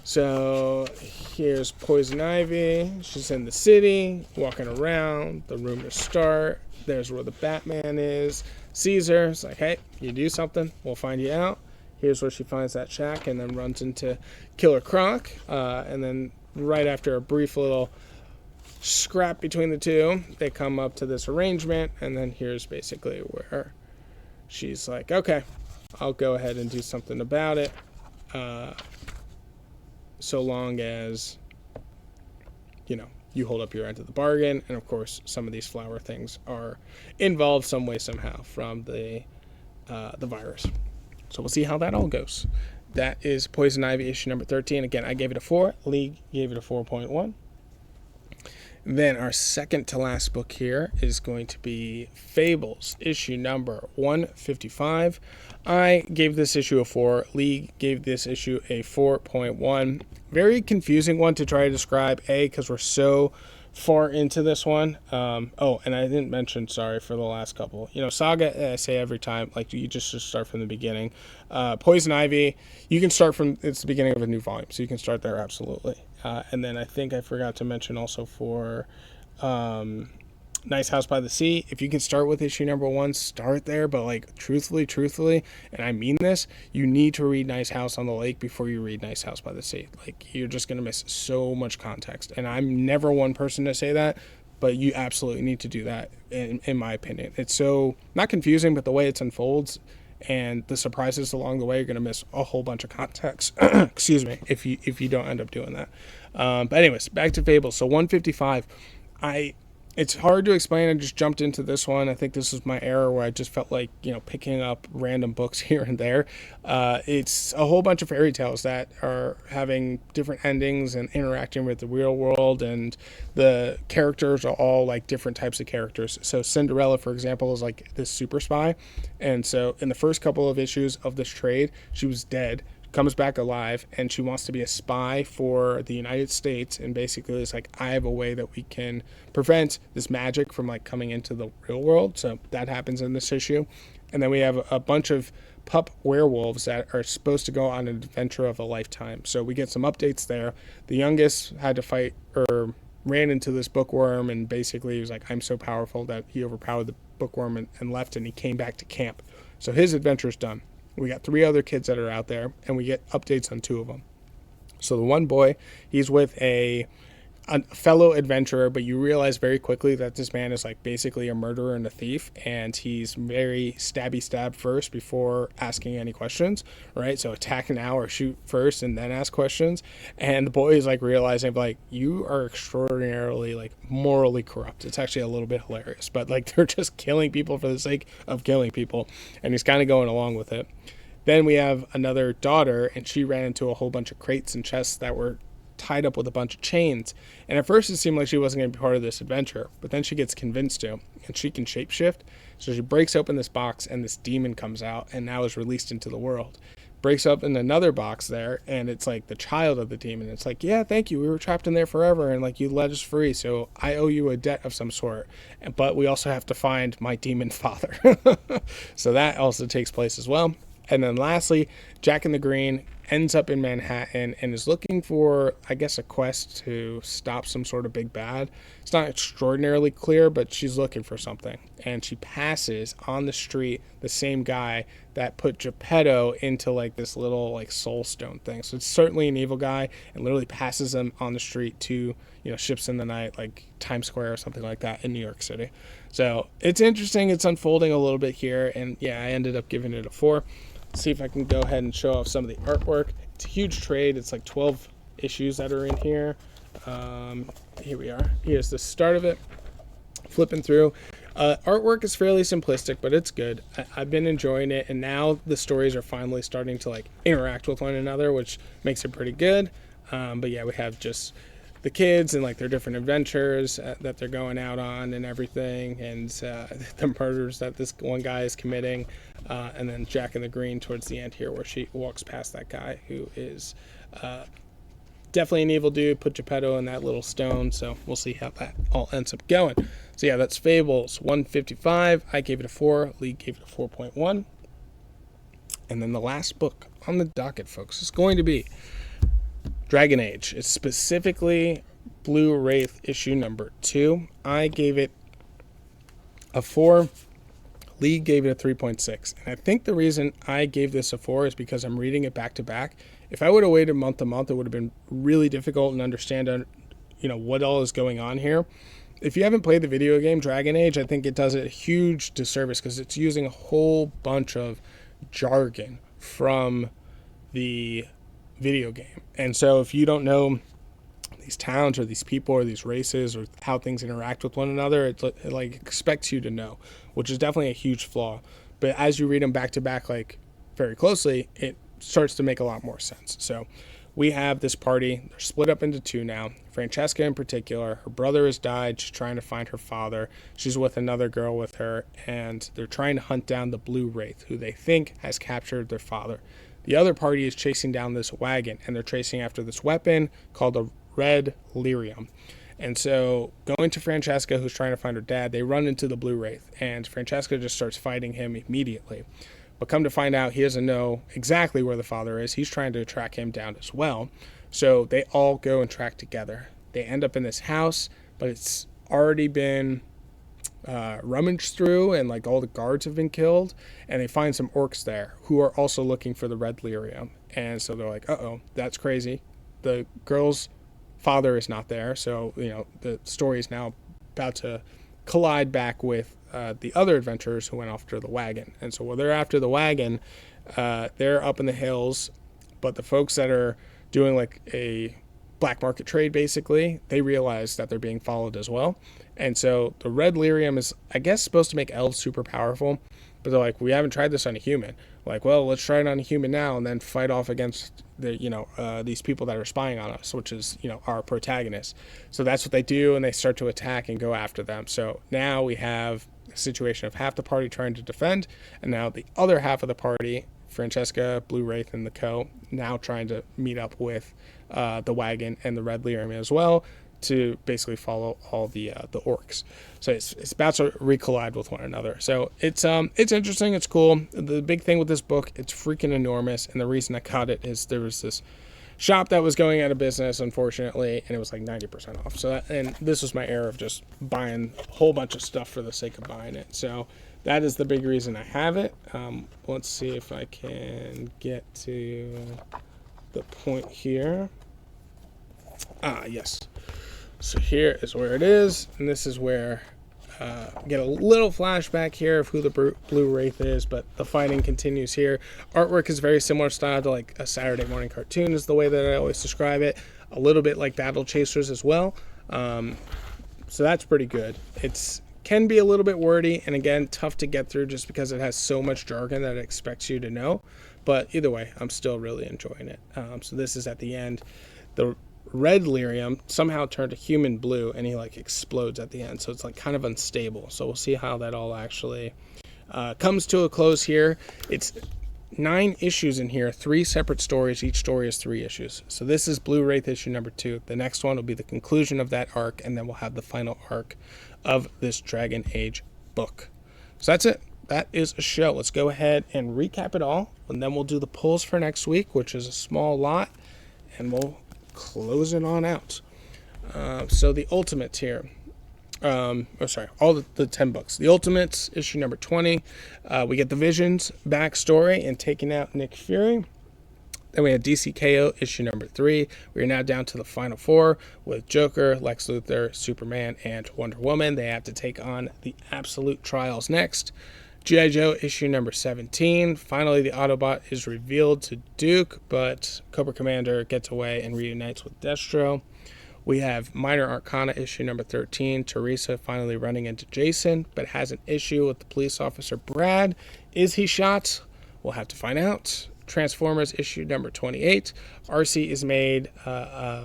So here's Poison Ivy. She's in the city, walking around. The rumors start. There's where the Batman is. Caesar is like, hey, you do something, we'll find you out. Here's where she finds that shack, and then runs into Killer Croc. And then right after a brief little scrap between the two, they come up to this arrangement. And then here's basically where she's like, okay, I'll go ahead and do something about it. So long as, you know, you hold up your end of the bargain. And of course, some of these flower things are involved some way, somehow from the virus. So we'll see how that all goes. That is Poison Ivy issue number 13. Again, I gave it a 4. League gave it a 4.1. Then our second to last book here is going to be Fables, issue number 155. I gave this issue a 4. League gave this issue a 4.1. Very confusing one to try to describe, because we're so far into this one. And I didn't mention, sorry, for the last couple. Saga, I say every time, like, you just start from the beginning. Poison Ivy, you can start from, it's the beginning of a new volume, so you can start there, absolutely. And then I think I forgot to mention also for Nice House by the Sea, if you can start with issue number 1, start there. But like truthfully, and I mean this, you need to read Nice House on the Lake before you read Nice House by the Sea. Like, you're just going to miss so much context. And I'm never one person to say that, but you absolutely need to do that, in my opinion. It's so, not confusing, but the way it unfolds and the surprises along the way, you're going to miss a whole bunch of context. Excuse me, if you don't end up doing that. But anyways, back to Fables. So 155, it's hard to explain. I just jumped into this one. I think this was my error where I just felt like, picking up random books here and there. It's a whole bunch of fairy tales that are having different endings and interacting with the real world, and the characters are all like different types of characters. So Cinderella, for example, is like this super spy. And so in the first couple of issues of this trade, she was dead, comes back alive, and she wants to be a spy for the United States. And basically it's like, I have a way that we can prevent this magic from like coming into the real world. So that happens in this issue. And then we have a bunch of pup werewolves that are supposed to go on an adventure of a lifetime. So we get some updates there. The youngest had to fight, or ran into this bookworm, and basically he was like, I'm so powerful that he overpowered the bookworm and left, and he came back to camp. So his adventure is done. We got 3 other kids that are out there, and we get updates on 2 of them. So the one boy, he's with a fellow adventurer, but you realize very quickly that this man is like basically a murderer and a thief, and he's very stab first before asking any questions, right? So attack now or shoot first and then ask questions. And the boy is like realizing, like, you are extraordinarily like morally corrupt. It's actually a little bit hilarious, but like, they're just killing people for the sake of killing people, and he's kind of going along with it. Then we have another daughter, and she ran into a whole bunch of crates and chests that were tied up with a bunch of chains. And at first it seemed like she wasn't going to be part of this adventure, but then she gets convinced to, and she can shapeshift. So she breaks open this box, and this demon comes out and now is released into the world. Breaks up in another box there, and it's like the child of the demon. It's like, yeah, thank you, we were trapped in there forever, and like, you let us free, so I owe you a debt of some sort, but we also have to find my demon father. So that also takes place as well. And then lastly, Jack in the Green ends up in Manhattan and is looking for, I guess, a quest to stop some sort of big bad. It's not extraordinarily clear, but she's looking for something. And she passes on the street the same guy that put Geppetto into like this little like soul stone thing. So it's certainly an evil guy, and literally passes him on the street to, Ships in the Night, like Times Square or something like that in New York City. So it's interesting. It's unfolding a little bit here. And yeah, I ended up giving it a 4. See if I can go ahead and show off some of the artwork. It's a huge trade. It's like 12 issues that are in here. Here we are. Here's the start of it. Flipping through. Artwork is fairly simplistic, but it's good. I've been enjoying it, and now the stories are finally starting to like interact with one another, which makes it pretty good. But yeah, we have just the kids and like their different adventures that they're going out on and everything, and the murders that this one guy is committing, and then Jack in the Green towards the end here, where she walks past that guy who is definitely an evil dude, put Geppetto in that little stone. So we'll see how that all ends up going. So yeah, that's Fables 155. I gave it a 4. Lee gave it a 4.1. And then the last book on the docket, folks, is going to be Dragon Age. It's specifically Blue Wraith issue number 2. I gave it a 4. Lee gave it a 3.6. And I think the reason I gave this a 4 is because I'm reading it back to back. If I would have waited month to month, it would have been really difficult and understand, what all is going on here. If you haven't played the video game Dragon Age, I think it does it a huge disservice because it's using a whole bunch of jargon from the video game. And so if you don't know these towns or these people or these races or how things interact with one another. It like expects you to know, which is definitely a huge flaw. But as you read them back to back, like very closely, it starts to make a lot more sense. So we have this party. They're split up into two now. Francesca in particular, her brother has died. She's trying to find her father. She's with another girl with her, and they're trying to hunt down the Blue Wraith, who they think has captured their father. The other party is chasing down this wagon, and they're chasing after this weapon called a red lyrium. And so going to Francesca, who's trying to find her dad, they run into the Blue Wraith, and Francesca just starts fighting him immediately. But come to find out, he doesn't know exactly where the father is. He's trying to track him down as well. So they all go and track together. They end up in this house, but it's already been rummaged through, and like all the guards have been killed. And they find some orcs there who are also looking for the red lyrium. And so they're like, uh-oh, that's crazy. The girl's father is not there. So, the story is now about to collide back with the other adventurers who went after the wagon. And so while they're after the wagon, they're up in the hills, but the folks that are doing like a black market trade, basically, they realize that they're being followed as well. And so the red lyrium is, I guess, supposed to make elves super powerful, but they're like, we haven't tried this on a human. Like, well, let's try it on a human now and then fight off against these people that are spying on us, which is, our protagonists. So that's what they do, and they start to attack and go after them. So now we have a situation of half the party trying to defend, and now the other half of the party, Francesca, Blue Wraith, and the co, now trying to meet up with the wagon and the red lyrium as well, to basically follow all the orcs. So it's about to recollide with one another. So it's interesting. It's cool. The big thing with this book, it's freaking enormous. And the reason I got it is there was this shop that was going out of business, unfortunately, and it was like 90% off. So and this was my era of just buying a whole bunch of stuff for the sake of buying it. So that is the big reason I have it. Let's see if I can get to the point here. Yes. So here is where it is, and this is where get a little flashback here of who the Blue Wraith is, but the fighting continues here. Artwork is very similar style to like a Saturday morning cartoon is the way that I always describe it. A little bit like Battle Chasers as well. So that's pretty good. It's can be a little bit wordy, and again, tough to get through just because it has so much jargon that it expects you to know. But either way, I'm still really enjoying it. So this is at the end. The red lyrium somehow turned to human blue, and he like explodes at the end, so it's like kind of unstable. So we'll see how that all actually comes to a close here. It's 9 issues in here, 3 separate stories. Each story is 3 issues. So this is Blue Wraith issue number 2. The next one will be the conclusion of that arc, and then we'll have the final arc of this Dragon Age book. So that's it. That is a show. Let's go ahead and recap it all, and then we'll do the pulls for next week, which is a small lot, and we'll close it on out. So the Ultimates here. All the 10 books. The Ultimates, issue number 20. We get the Visions backstory and taking out Nick Fury. Then we have DCKO, issue number 3. We are now down to the final 4 with Joker, Lex Luthor, Superman, and Wonder Woman. They have to take on the Absolute Trials next. G.I. Joe, issue number 17. Finally, the Autobot is revealed to Duke, but Cobra Commander gets away and reunites with Destro. We have Minor Arcana, issue number 13. Teresa finally running into Jason, but has an issue with the police officer Brad. Is he shot? We'll have to find out. Transformers, issue number 28. RC is made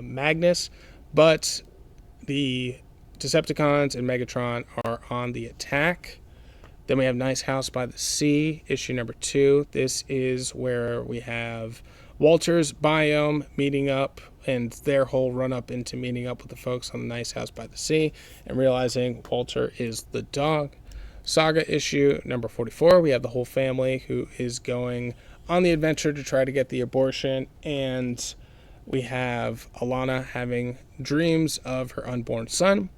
Magnus, but the Decepticons and Megatron are on the attack. Then we have Nice House by the Sea, issue number 2. This is where we have Walter's biome meeting up and their whole run up into meeting up with the folks on the Nice House by the Sea and realizing Walter is the dog. Saga issue number 44. We have the whole family who is going on the adventure to try to get the abortion, and we have Alana having dreams of her unborn son.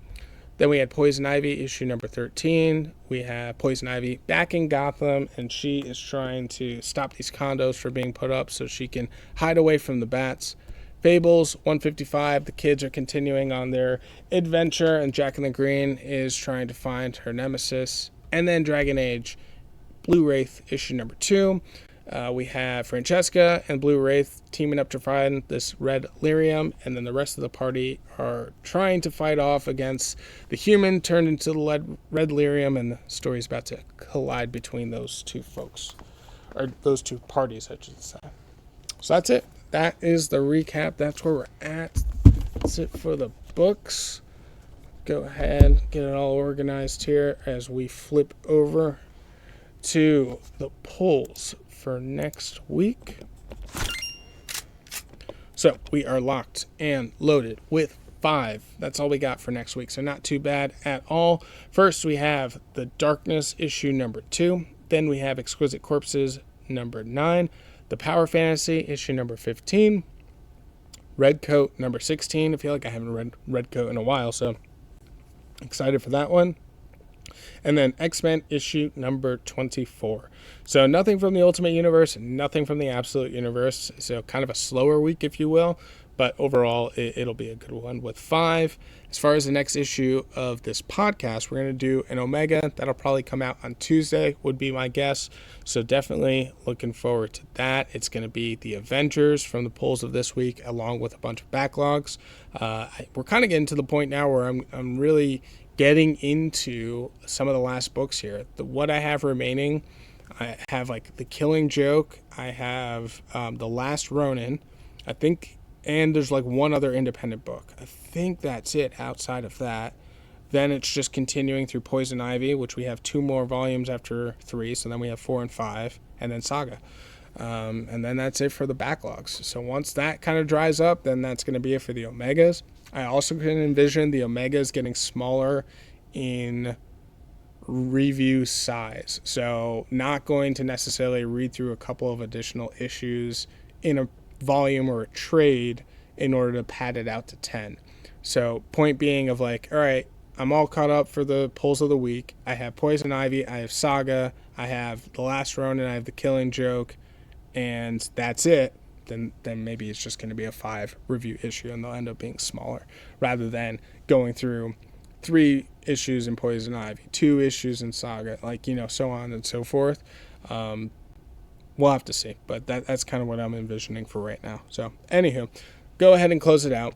Then we had Poison Ivy, issue number 13. We have Poison Ivy back in Gotham, and she is trying to stop these condos from being put up so she can hide away from the bats. Fables, 155. The kids are continuing on their adventure, and Jack in the Green is trying to find her nemesis. And then Dragon Age, Blue Wraith, issue number 2. We have Francesca and Blue Wraith teaming up to find this red lyrium, and then the rest of the party are trying to fight off against the human turned into the red lyrium, and the story's about to collide between those two folks, or those two parties, I should say. So that's it. That is the recap. That's where we're at. That's it for the books. Go ahead, get it all organized here as we flip over to the polls for next week. So we are locked and loaded with 5. That's all we got for next week, so not too bad at all. First, we have The Darkness issue number 2. Then we have Exquisite Corpses number 9. The Power Fantasy issue number 15. Red Coat number 16. I feel like I haven't read Red Coat in a while, so excited for that one. And then X-Men issue number 24. So nothing from the Ultimate Universe, nothing from the Absolute Universe. So kind of a slower week, if you will. But overall, it'll be a good one with 5. As far as the next issue of this podcast, we're going to do an Omega. That'll probably come out on Tuesday, would be my guess. So definitely looking forward to that. It's going to be the Avengers from the polls of this week, along with a bunch of backlogs. We're kind of getting to the point now where I'm really getting into some of the last books here. What I have remaining, I have like The Killing Joke. I have The Last Ronin, I think. And there's like one other independent book. I think that's it outside of that. Then it's just continuing through Poison Ivy, which we have 2 more volumes after 3. So then we have 4 and 5. And then Saga. And then that's it for the backlogs. So once that kind of dries up, then that's going to be it for the Omegas. I also can envision the Omegas getting smaller in review size. So not going to necessarily read through a couple of additional issues in a volume or a trade in order to pad it out to 10. So point being of like, all right, I'm all caught up for the polls of the week. I have Poison Ivy, I have Saga, I have The Last Ronin, I have The Killing Joke, and that's it. Then maybe it's just going to be a 5 review issue and they'll end up being smaller rather than going through 3 issues in Poison Ivy, 2 issues in Saga, like, so on and so forth. We'll have to see, but that's kind of what I'm envisioning for right now. So, anywho, go ahead and close it out.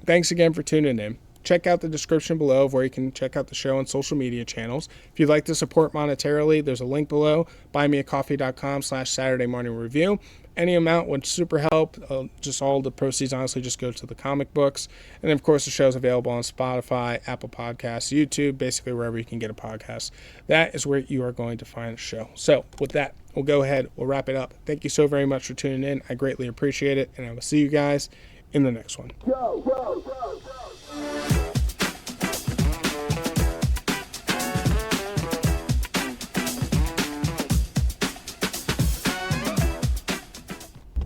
Thanks again for tuning in. Check out the description below of where you can check out the show on social media channels. If you'd like to support monetarily, there's a link below, buymeacoffee.com/SaturdayMorningReview. Any amount would super help. Just all the proceeds honestly just go to the comic books. And then, of course, the show is available on Spotify, Apple Podcasts, YouTube, basically wherever you can get a podcast. That is where you are going to find the show. So with that, we'll go ahead. We'll wrap it up. Thank you so very much for tuning in. I greatly appreciate it. And I will see you guys in the next one. Go, go, go, go.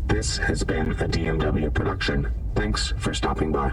This has been a DMW production. Thanks for stopping by.